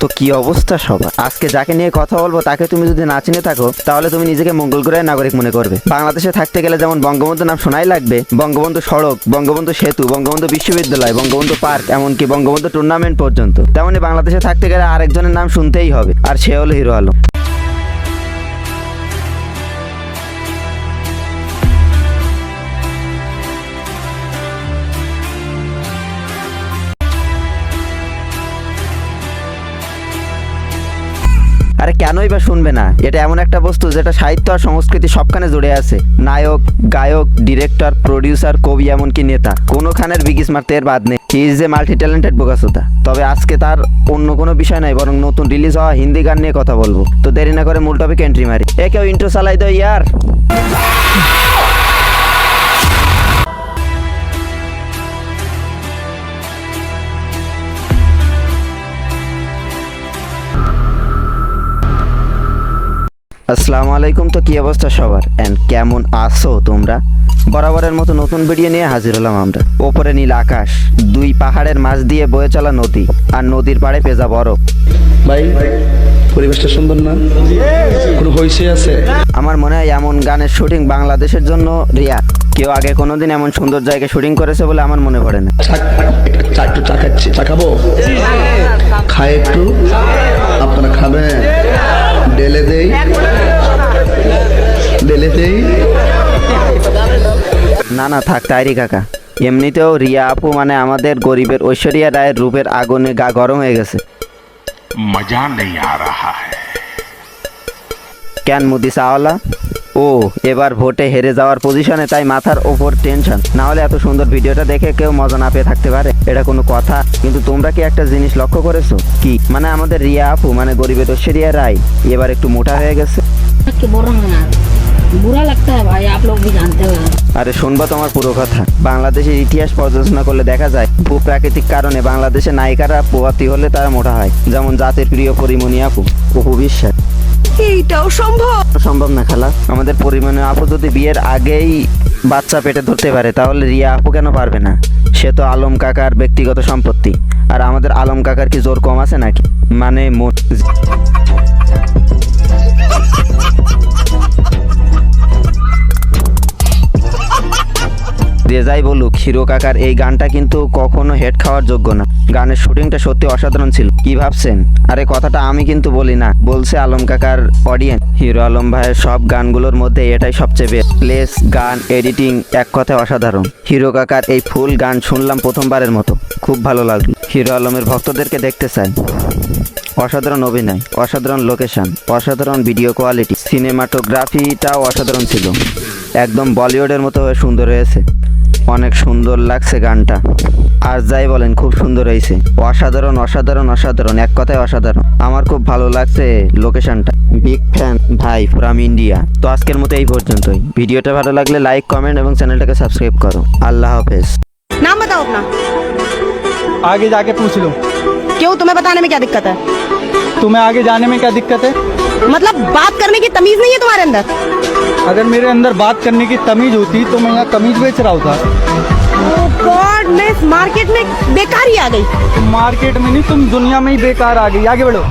তো কি অবস্থা সবার, আজকে যাকে নিয়ে কথা বলবো তাকে তুমি যদি না চিনে থাকো তাহলে তুমি নিজেকে মঙ্গল গ্রহের নাগরিক মনে করবে। বাংলাদেশে থাকতে গেলে যেমন বঙ্গবন্ধু নাম শোনাই লাগবে, বঙ্গবন্ধু সড়ক, বঙ্গবন্ধু সেতু, বঙ্গবন্ধু বিশ্ববিদ্যালয়, বঙ্গবন্ধু পার্ক, এমনকি বঙ্গবন্ধু টুর্নামেন্ট পর্যন্ত, তেমনি বাংলাদেশে থাকতে গেলে আরেকজনের নাম শুনতেই হবে, আর সে হলো হিরো আলম। আরে কেনই বা শুনবে না, এটা এমন একটা বস্তু যেটা সাহিত্য আর সংস্কৃতি সবখানে জুড়ে আছে। নায়ক, গায়ক, ডিরেক্টর, প্রডিউসার, কবি, এমনকি নেতা, কোনোখানের বিগিস মারতে এর বাদ নেই। He is a multi talented বোকাসোদা। তবে আজকে তার অন্য কোনো বিষয় নাই, বরং নতুন রিলিজ হওয়া হিন্দি গান নিয়ে কথা বলবো। তো দেরি না করে মূল টপিক এন্ট্রি মারি। এ কেউ ইন্ট্রো চালাই দাও ইয়ার। আসসালামু আলাইকুম। তো কি অবস্থা সবার, এন্ড কেমন আছো তোমরা? বরাবরের মতো নতুন ভিডিও নিয়ে হাজির হলাম আমরা। ওপরে নীল আকাশ, দুই পাহাড়ের মাঝ দিয়ে বয়ে চলা নদী, আর নদীর পাড়ে পেঁজা বরফ। ভাই পরিবেশটা সুন্দর না? কোনো হইছে আছে? আমার মনে হয় এমন গানের শুটিং বাংলাদেশের জন্য রিয়া। কেউ আগে কোনোদিন এমন সুন্দর জায়গায় শুটিং করেছে বলে আমার মনে পড়ে না। একটু চা খাচ্ছি, চা খাবো? খাই একটু, আপনারা খাবেন? ডেলে দেই, ডেলে দেই। না না থাক তাইরি কাকা, এমনিতেও রিয়া আপু মানে আমাদের গরিবের ঐশ্বরিয়া রায়ের রূপের আগুনে গা গরম হয়ে গেছে। मजा नहीं आ रहा है। কেন মুদি চাওয়ালা? ও এবার ভোটে হেরে যাওয়ার পজিশনে, তাই মাথার ওপর টেনশন। না হলে এত সুন্দর ভিডিওটা দেখে কেউ মজা না পেয়ে থাকতে পারে? এটা কোনো কথা? কিন্তু তোমরা কি একটা জিনিস লক্ষ্য করেছো? কি মানে আমাদের রিয়া আপু মানে গরিবের ঐশ্বরিয়া রায় এবার একটু মোটা হয়ে গেছে। के बोल रहा हूँ यार, बुरा लगता है भाई, आप लोग भी जानते हो। আরে শুনবা তোমার পুরো কথা। বাংলাদেশের ইতিহাস পর্যালোচনা করলে দেখা যায় ভূপ্রাকৃতিক কারণে বাংলাদেশের নায়িকারা পোয়াতি হলে তারা মোটা হয়, যেমন জাতির প্রিয় পরিমণি আপু, অপু বিশ্বাস। এইটাও সম্ভব? সম্ভব না খালা, আমাদের পরিমণি আপু যদি বিয়ের আগেই বাচ্চা পেটে ধরতে পারে তাহলে রিয়া আপু কেন পারবে না? সে তো আলম কাকার ব্যক্তিগত সম্পত্তি। আর আমাদের আলম কাকার কি জোর কম আছে নাকি? মানে যে যাই বলুক, হিরো কাকার এই গানটা কিন্তু কখনো হেড খাওয়ার যোগ্য না। গানের শুটিংটা সত্যি অসাধারণ ছিল। কি ভাবছেন? আরে কথাটা আমি কিন্তু বলি না, বলছে আলম কাকার অডিয়েন্স। হিরো আলম ভাইয়ের সব গানগুলোর মধ্যে এটাই সবচেয়ে বেস্ট। প্লেস, গান, এডিটিং, এক কথায় অসাধারণ। হিরো কাকার এই ফুল গান শুনলাম প্রথমবারের মতো, খুব ভালো লাগলো। হিরো আলমের ভক্তদেরকে দেখতে চাই। অসাধারণ অভিনয়, অসাধারণ লোকেশন, অসাধারণ ভিডিও কোয়ালিটি, সিনেমাটোগ্রাফিটাও অসাধারণ ছিল। একদম বলিউডের মতো হয়ে সুন্দর হয়েছে। অনেক সুন্দর লাগছে গানটা। আর যাই বলেন খুব সুন্দর হয়েছে। অসাধারণ অসাধারণ অসাধারণ, এক কথায় অসাধারণ। আমার খুব ভালো লাগছে লোকেশনটা। বিগ ফ্যান ভাই ফ্রম ইন্ডিয়া। তো আজকের মতো এই পর্যন্তই। ভিডিওটা ভালো লাগলে লাইক, কমেন্ট এবং চ্যানেলটাকে সাবস্ক্রাইব করো। আল্লাহ হাফেজ। नाम बताओ अपना। आगे जाके पूछ लो। क्यों, तुम्हें बताने में क्या दिक्कत है? तुम्हें आगे जाने में क्या दिक्कत है? मतलब बात करने की तमीज नहीं है तुम्हारे अंदर? अगर मेरे अंदर बात करने की तमीज होती तो मैं यहाँ कमीज बेच रहा होता। ओह गॉड, मैं इस मार्केट में बेकार ही आ गई। तुम मार्केट में नहीं, तुम दुनिया में ही बेकार आ गई। आगे बढ़ो।